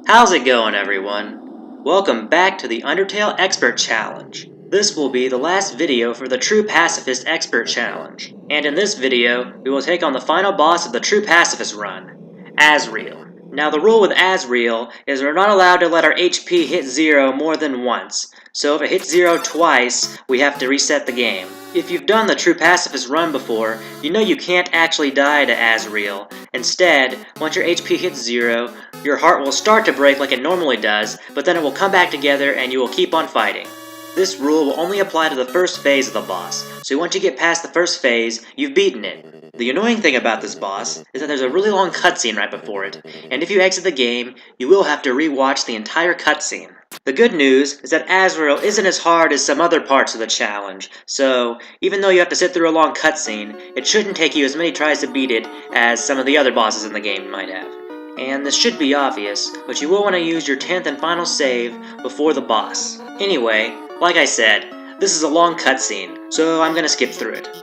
How's it going, everyone? Welcome back to the Undertale Expert Challenge. This will be the last video for the True Pacifist Expert Challenge. And in this video, we will take on the final boss of the True Pacifist run, Asriel. Now the rule with Asriel is we're not allowed to let our HP hit 0 more than once, so if it hits 0 twice, we have to reset the game. If you've done the True Pacifist run before, you know you can't actually die to Asriel. Instead, once your HP hits 0, your heart will start to break like it normally does, but then it will come back together and you will keep on fighting. This rule will only apply to the first phase of the boss, so once you get past the first phase, you've beaten it. The annoying thing about this boss is that there's a really long cutscene right before it, and if you exit the game, you will have to re-watch the entire cutscene. The good news is that Asriel isn't as hard as some other parts of the challenge, so even though you have to sit through a long cutscene, it shouldn't take you as many tries to beat it as some of the other bosses in the game might have. And this should be obvious, but you will want to use your 10th and final save before the boss. Anyway, like I said, this is a long cutscene, so I'm gonna skip through it.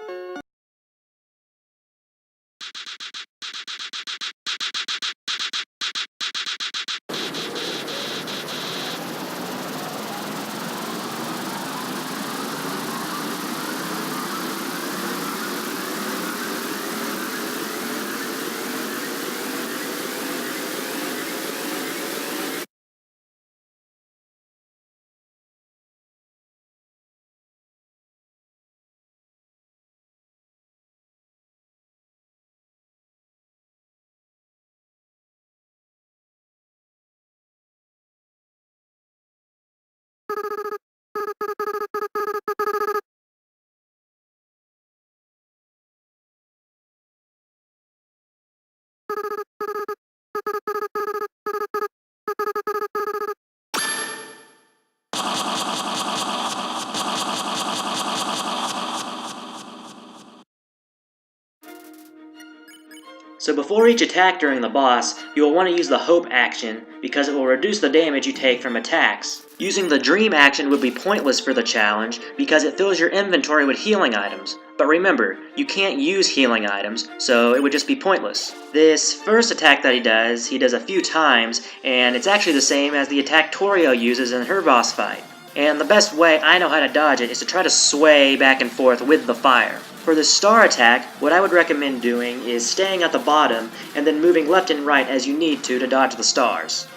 So before each attack during the boss, you will want to use the Hope action because it will reduce the damage you take from attacks. Using the Dream action would be pointless for the challenge because it fills your inventory with healing items. But remember, you can't use healing items, so it would just be pointless. This first attack that he does a few times, and it's actually the same as the attack Torio uses in her boss fight. And the best way I know how to dodge it is to try to sway back and forth with the fire. For the star attack, what I would recommend doing is staying at the bottom and then moving left and right as you need to dodge the stars.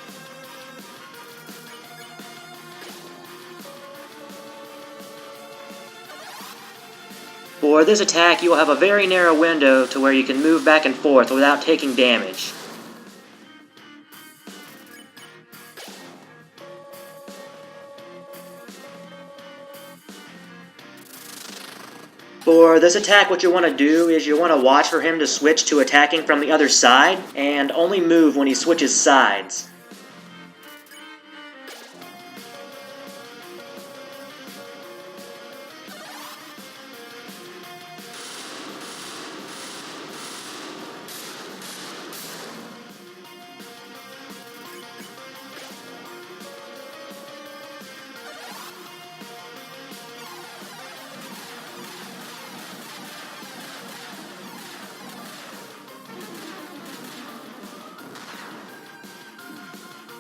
For this attack, you will have a very narrow window to where you can move back and forth without taking damage. For this attack, what you want to do is you want to watch for him to switch to attacking from the other side, and only move when he switches sides.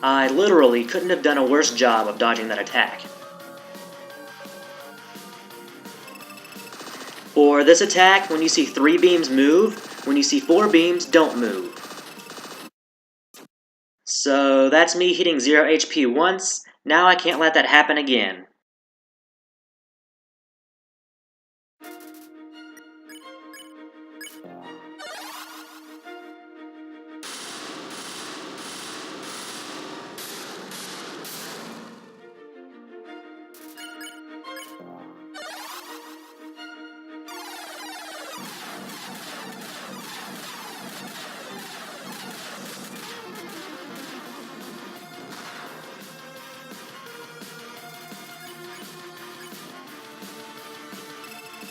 I literally couldn't have done a worse job of dodging that attack. For this attack, when you see 3 beams move, when you see 4 beams, don't move. So that's me hitting 0 HP once, now I can't let that happen again.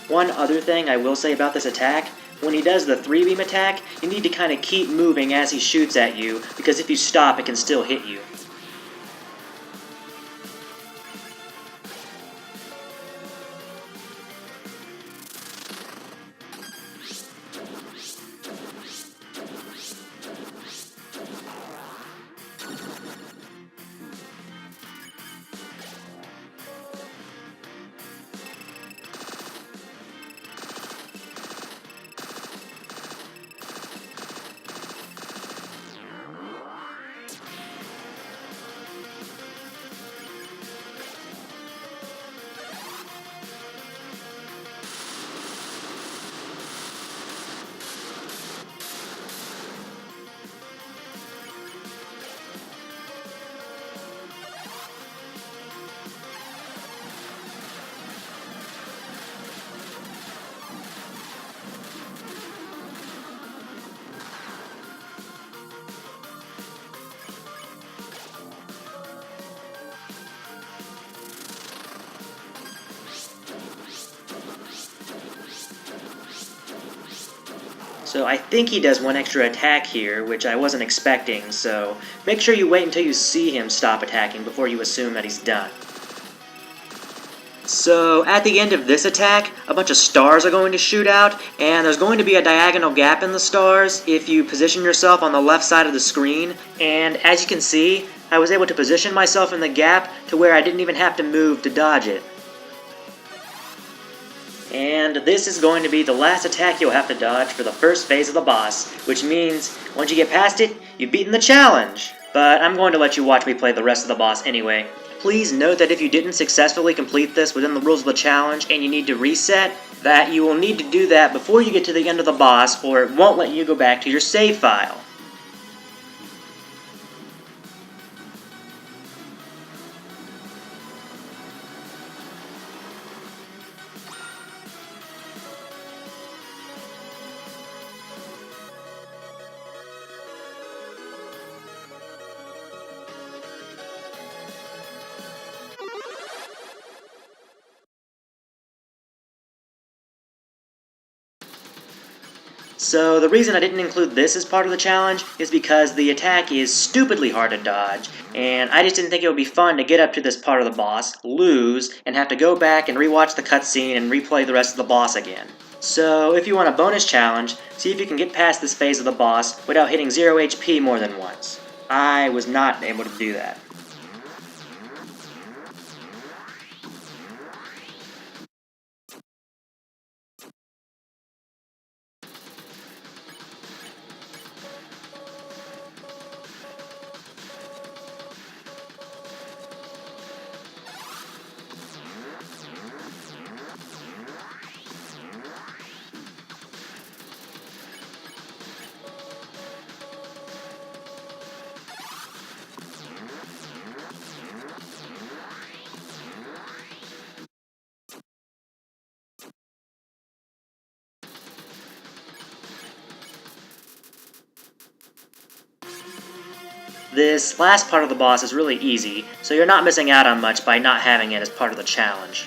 One other thing I will say about this attack, when he does the 3-beam attack, you need to kind of keep moving as he shoots at you, because if you stop, it can still hit you. So I think he does one extra attack here, which I wasn't expecting, so make sure you wait until you see him stop attacking before you assume that he's done. So at the end of this attack, a bunch of stars are going to shoot out, and there's going to be a diagonal gap in the stars if you position yourself on the left side of the screen, and as you can see, I was able to position myself in the gap to where I didn't even have to move to dodge it. And this is going to be the last attack you'll have to dodge for the first phase of the boss, which means once you get past it, you've beaten the challenge! But I'm going to let you watch me play the rest of the boss anyway. Please note that if you didn't successfully complete this within the rules of the challenge and you need to reset, that you will need to do that before you get to the end of the boss or it won't let you go back to your save file. So the reason I didn't include this as part of the challenge is because the attack is stupidly hard to dodge, and I just didn't think it would be fun to get up to this part of the boss, lose, and have to go back and rewatch the cutscene and replay the rest of the boss again. So if you want a bonus challenge, see if you can get past this phase of the boss without hitting 0 HP more than once. I was not able to do that. This last part of the boss is really easy, so you're not missing out on much by not having it as part of the challenge.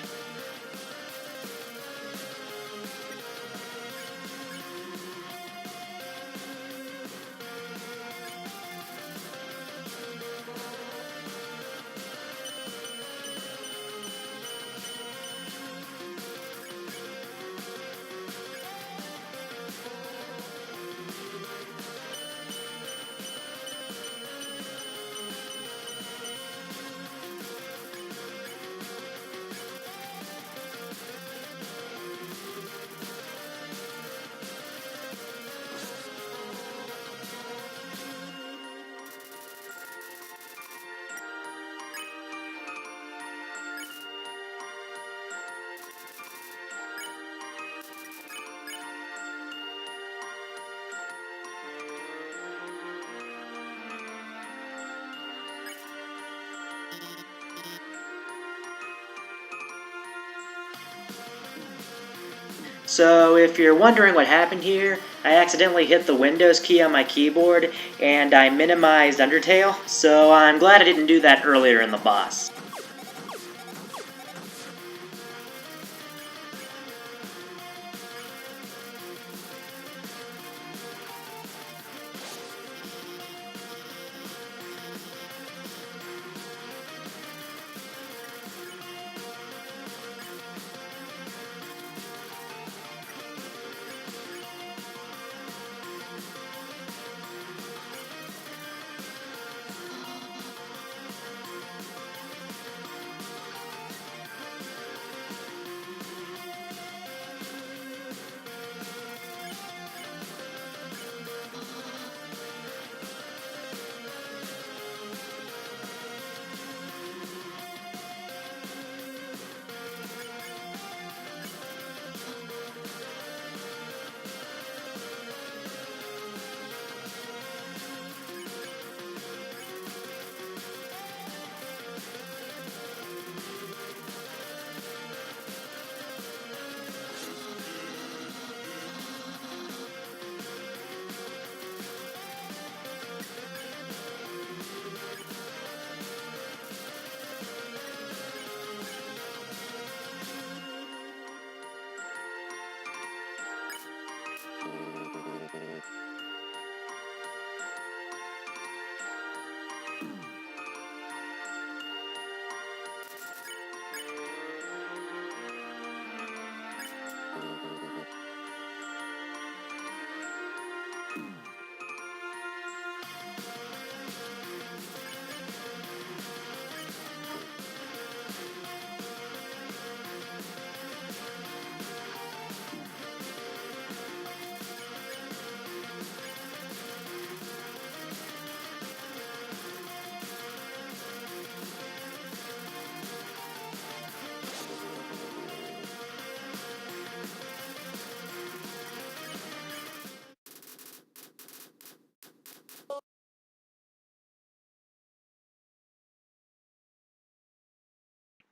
So if you're wondering what happened here, I accidentally hit the Windows key on my keyboard and I minimized Undertale, so I'm glad I didn't do that earlier in the boss.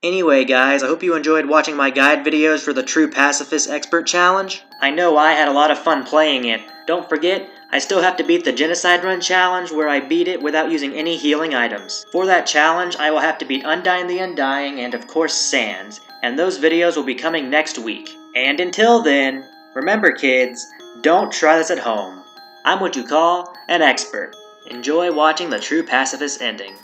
Anyway guys, I hope you enjoyed watching my guide videos for the True Pacifist Expert Challenge. I know I had a lot of fun playing it. Don't forget, I still have to beat the Genocide Run Challenge where I beat it without using any healing items. For that challenge, I will have to beat Undyne the Undying and of course Sans, and those videos will be coming next week. And until then, remember kids, don't try this at home. I'm what you call an expert. Enjoy watching the True Pacifist ending.